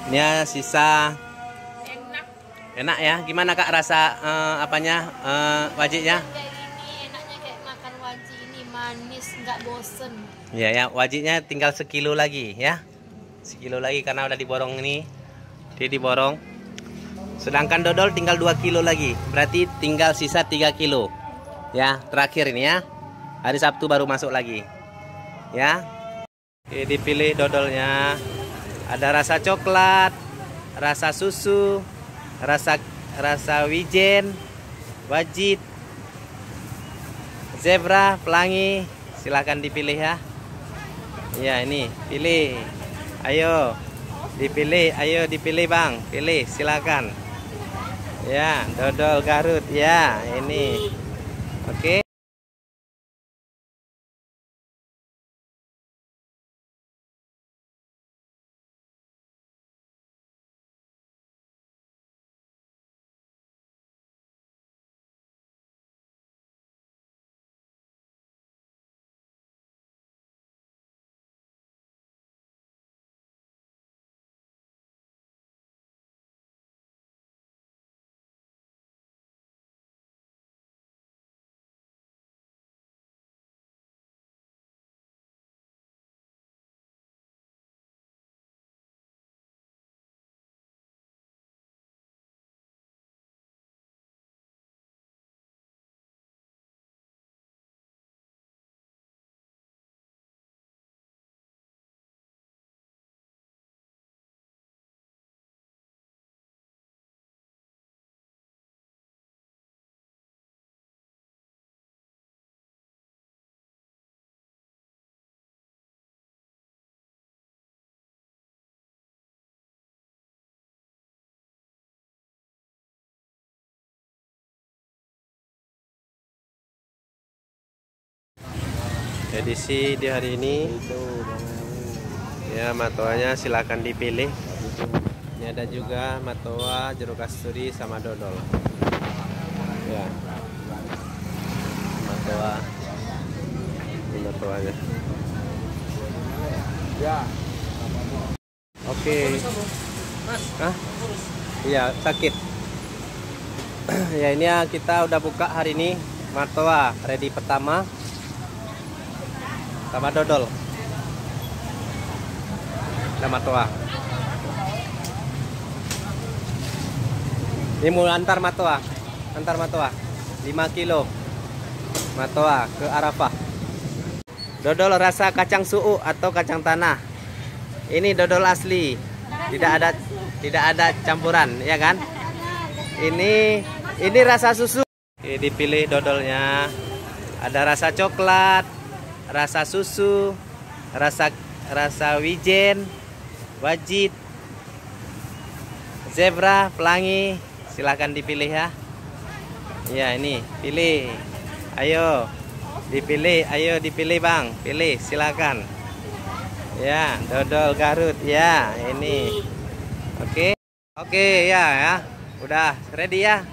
Ini sisa. Enak. Enak ya. Gimana Kak rasa wajiknya? Kayak gini enaknya kayak makan waji ini, manis, nggak bosen. Iya ya, wajiknya tinggal sekilo lagi ya. Sekilo lagi karena udah diborong ini. Dia diborong. Sedangkan dodol tinggal 2 kilo lagi. Berarti tinggal sisa 3 kilo. Ya, terakhir ini ya. Hari Sabtu baru masuk lagi. Ya. Oke, dipilih dodolnya. Ada rasa coklat, rasa susu, rasa wijen, wajit, zebra, pelangi. Silahkan dipilih ya. Ya, ini pilih. Ayo. Dipilih Bang. Pilih, silakan. Ya, dodol Garut ya, ini. Oke. Edisi di hari ini ya, matoanya silakan dipilih. Ini ada juga matoa, jeruk kasturi sama dodol ya. Matoa, ini matoanya ya. Oke. Hah? Iya, sakit. Ya, ini ya, kita udah buka hari ini matoa ready pertama sama dodol. Ada matoa. Ini mau antar matoa 5 kilo matoa ke Arafah. Dodol rasa kacang suuk atau kacang tanah. Ini dodol asli, tidak ada campuran, ya kan? Ini rasa susu. Oke, dipilih dodolnya. Ada rasa coklat, rasa susu, rasa wijen, wajit, zebra, pelangi. Silahkan dipilih ya. Ya, ini pilih. Ayo dipilih Bang. Pilih, silakan. Ya, dodol Garut ya, ini. Oke ya. Udah ready ya.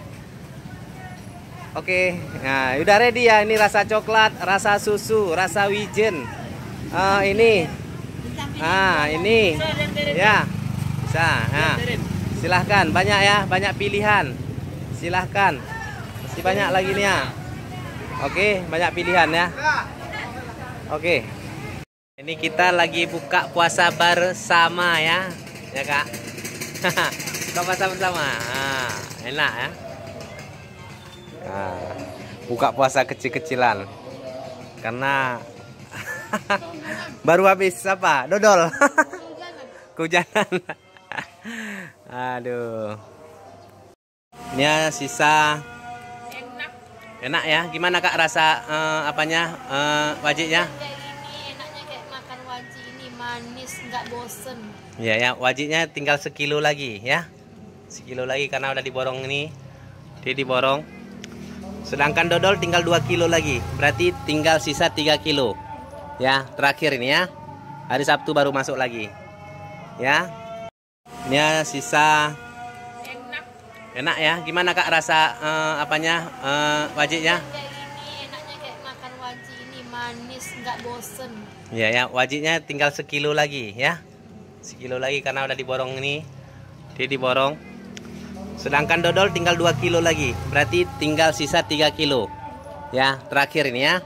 Oke, nah udah ready ya. Ini rasa coklat, rasa susu, rasa wijen. Ini ya bisa. Nah, silahkan, banyak ya, banyak pilihan. Silahkan, masih banyak lagi nih ya. Oke, banyak pilihan ya. Oke, ini kita lagi buka puasa bersama ya, Kak. Buka puasa bersama, enak ya. Nah, buka puasa kecil-kecilan karena baru habis apa? Dodol. Kehujanan. Aduh. Ini sisa. Enak ya. Gimana Kak rasa wajiknya? Kayak gini enaknya kayak makan waji ini, manis, nggak bosen. Iya ya, wajiknya tinggal sekilo lagi ya. Sekilo lagi karena udah diborong ini. Dia diborong. Sedangkan dodol tinggal 2 kilo lagi. Berarti tinggal sisa 3 kilo. Ya, terakhir ini ya. Hari Sabtu baru masuk lagi. Ya. Ini sisa. Enak ya. Gimana Kak rasa wajiknya? Kayak gini enaknya kayak makan waji ini, manis, nggak bosen. Iya ya, wajiknya tinggal sekilo lagi ya. Sekilo lagi karena udah diborong ini. Dia diborong. Sedangkan dodol tinggal 2 kilo lagi. Berarti tinggal sisa 3 kilo. Ya, terakhir ini ya.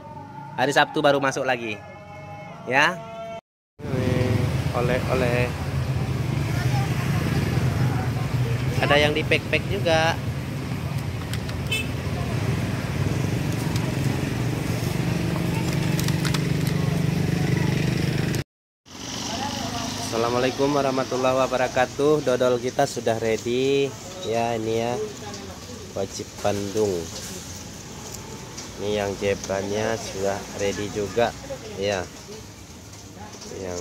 Hari Sabtu baru masuk lagi. Ya. Oleh-oleh. Ada yang di pack-pack juga. Assalamualaikum warahmatullahi wabarakatuh. Dodol kita sudah ready. Ya, ini ya. Wajib Bandung. Ini yang jebannya sudah ready juga. Ya. Yang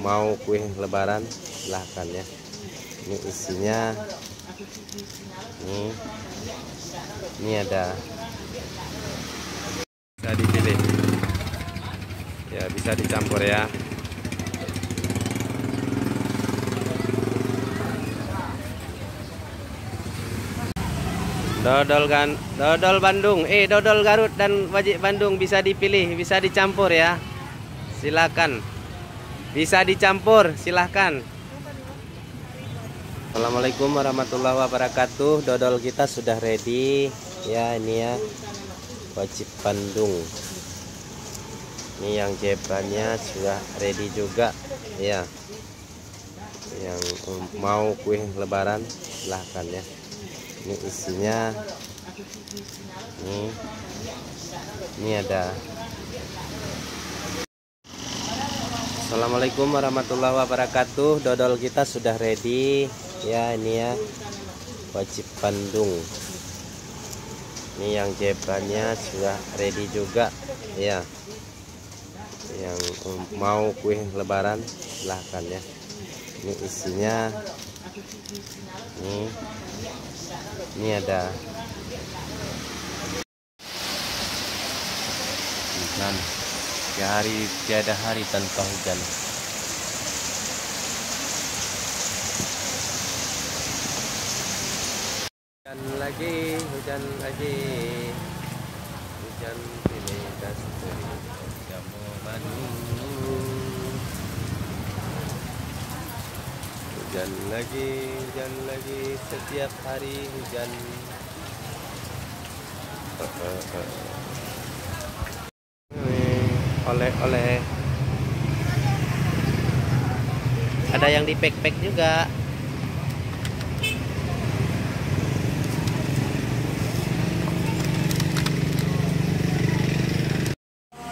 mau kue lebaran silahkan ya. Ini isinya. Ini ada. Bisa dipilih. Ya, bisa dicampur ya. Dodol Bandung, dodol Garut dan wajib Bandung bisa dipilih, bisa dicampur ya. Silakan. Bisa dicampur, silakan. Assalamualaikum warahmatullahi wabarakatuh. Dodol kita sudah ready. Ya, ini ya. Wajib Bandung. Ini yang jebannya sudah ready juga. Ya. Yang mau kue lebaran silahkan ya. Ini isinya. Ini ada. Assalamualaikum warahmatullahi wabarakatuh. Dodol kita sudah ready. Ya, ini ya. Wajib Bandung. Ini yang jebannya sudah ready juga. Ya. Yang mau kue lebaran silahkan ya. Ini isinya. Ini ada hujan. Tiada hari tanpa hujan. Hujan lagi. Hujan ini kasturi kamu Bandung. Hujan lagi setiap hari hujan. Oleh-oleh. Ada yang di pack-pack juga.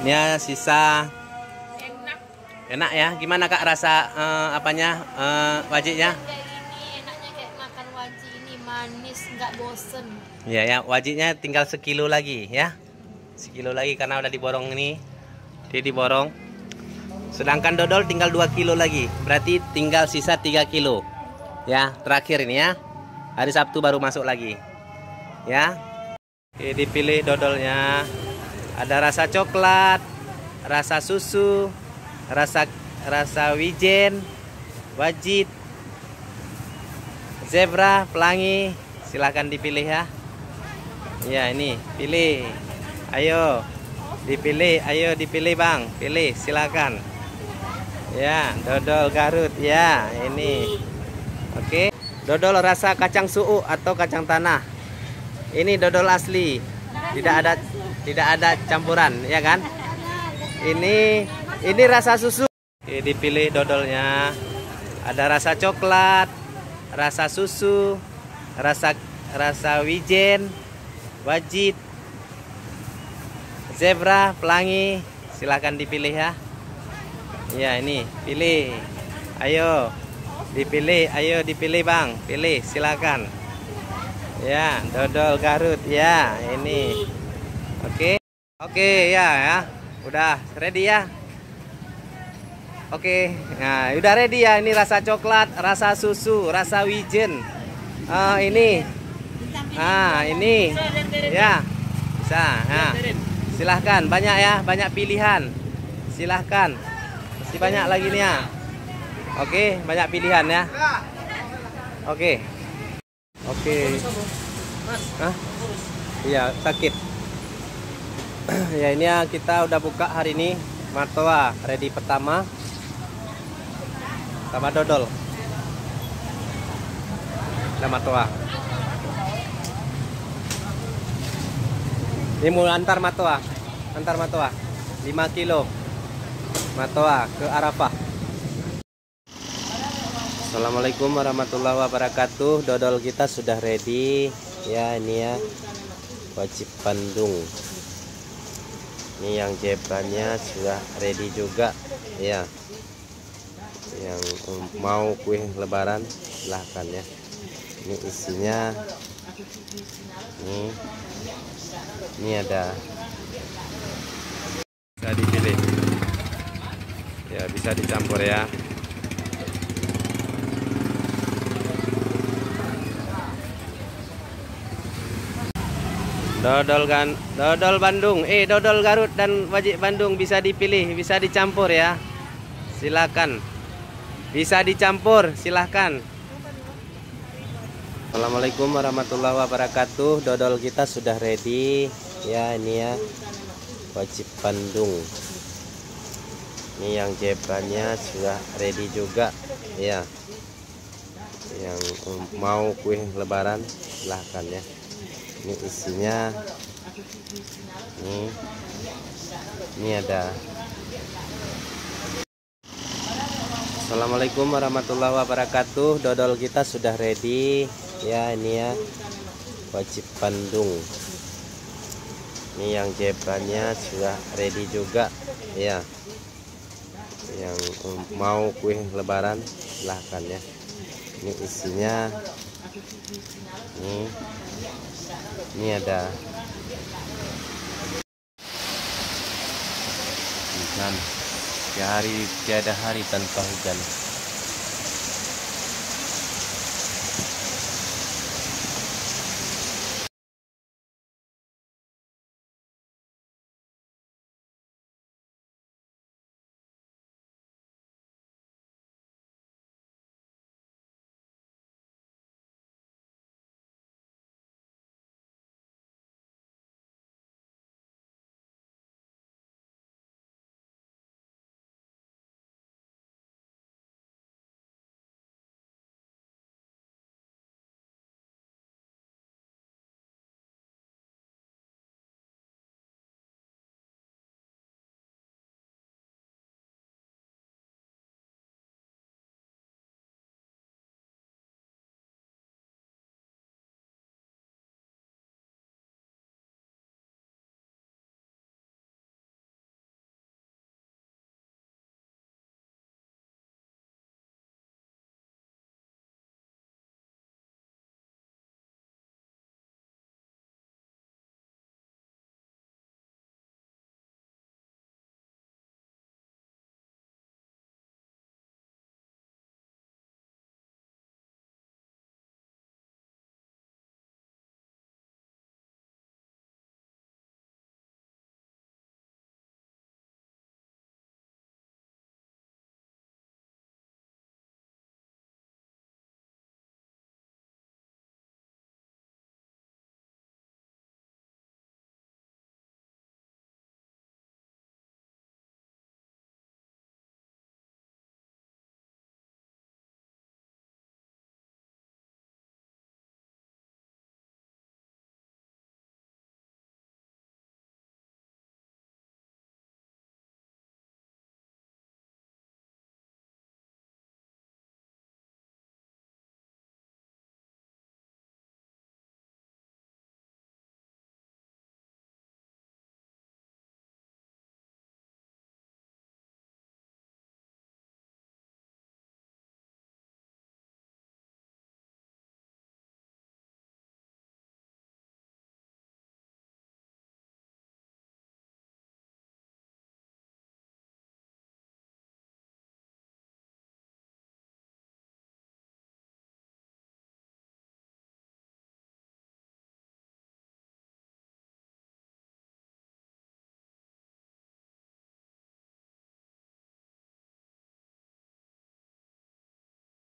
Ini ya, sisa. Enak ya. Gimana Kak rasa apanya wajibnya? Kayak gini enaknya kayak makan wajib ini, manis nggak bosen. Iya ya, wajibnya tinggal sekilo lagi ya. Sekilo lagi karena udah diborong ini. Dia diborong. Sedangkan dodol tinggal 2 kilo lagi. Berarti tinggal sisa 3 kilo. Ya, terakhir ini ya. Hari Sabtu baru masuk lagi. Ya. Oke, dipilih dodolnya. Ada rasa coklat, rasa susu, rasa wijen, wajit, zebra, pelangi. Silahkan dipilih ya. Ya, ini pilih. Ayo dipilih Bang, pilih silakan. Ya, dodol Garut ya, ini. Oke, dodol rasa kacang suuk atau kacang tanah. Ini dodol asli, tidak ada campuran, ya kan? Ini rasa susu. Oke, dipilih dodolnya. Ada rasa coklat, rasa susu, rasa wijen, wajit, zebra, pelangi. Silahkan dipilih ya. Ya, ini pilih. Ayo dipilih Bang, pilih silakan. Ya, dodol Garut ya, ini. Oke ya. Udah ready ya. Oke, nah udah ready ya. Ini rasa coklat, rasa susu, rasa wijen. Ini ya bisa. Nah, silahkan, banyak ya, banyak pilihan. Silahkan, masih banyak lagi nih ya. Oke, banyak pilihan ya. Oke. Iya, sakit. Ya, ini ya, kita udah buka hari ini. Matoa ready pertama sama dodol. Ada matoa. Ini mau antar matoa. 5 kilo. Matoa ke Arafah. Assalamualaikum warahmatullahi wabarakatuh. Dodol kita sudah ready. Ya, ini ya. Wajib Bandung. Ini yang jebranya sudah ready juga. Ya. Yang mau kue lebaran silahkan ya. Ini isinya. Ini ada. Bisa dipilih. Ya, bisa dicampur ya. Dodol Bandung, dodol Garut dan wajib Bandung bisa dipilih, bisa dicampur ya. Silakan. Bisa dicampur, silakan. Assalamualaikum warahmatullahi wabarakatuh. Dodol kita sudah ready. Ya, ini ya. Wajib Bandung. Ini yang jebranya sudah ready juga. Ya. Yang mau kue lebaran silahkan ya. Ini isinya. Ini ada. Assalamualaikum warahmatullahi wabarakatuh. Dodol kita sudah ready. Ya, ini ya. Wajib Bandung. Ini yang jebranya sudah ready juga. Ya. Yang mau kue lebaran silahkan ya. Ini isinya. Ini ada. Hujan. Tiada hari tanpa hujan.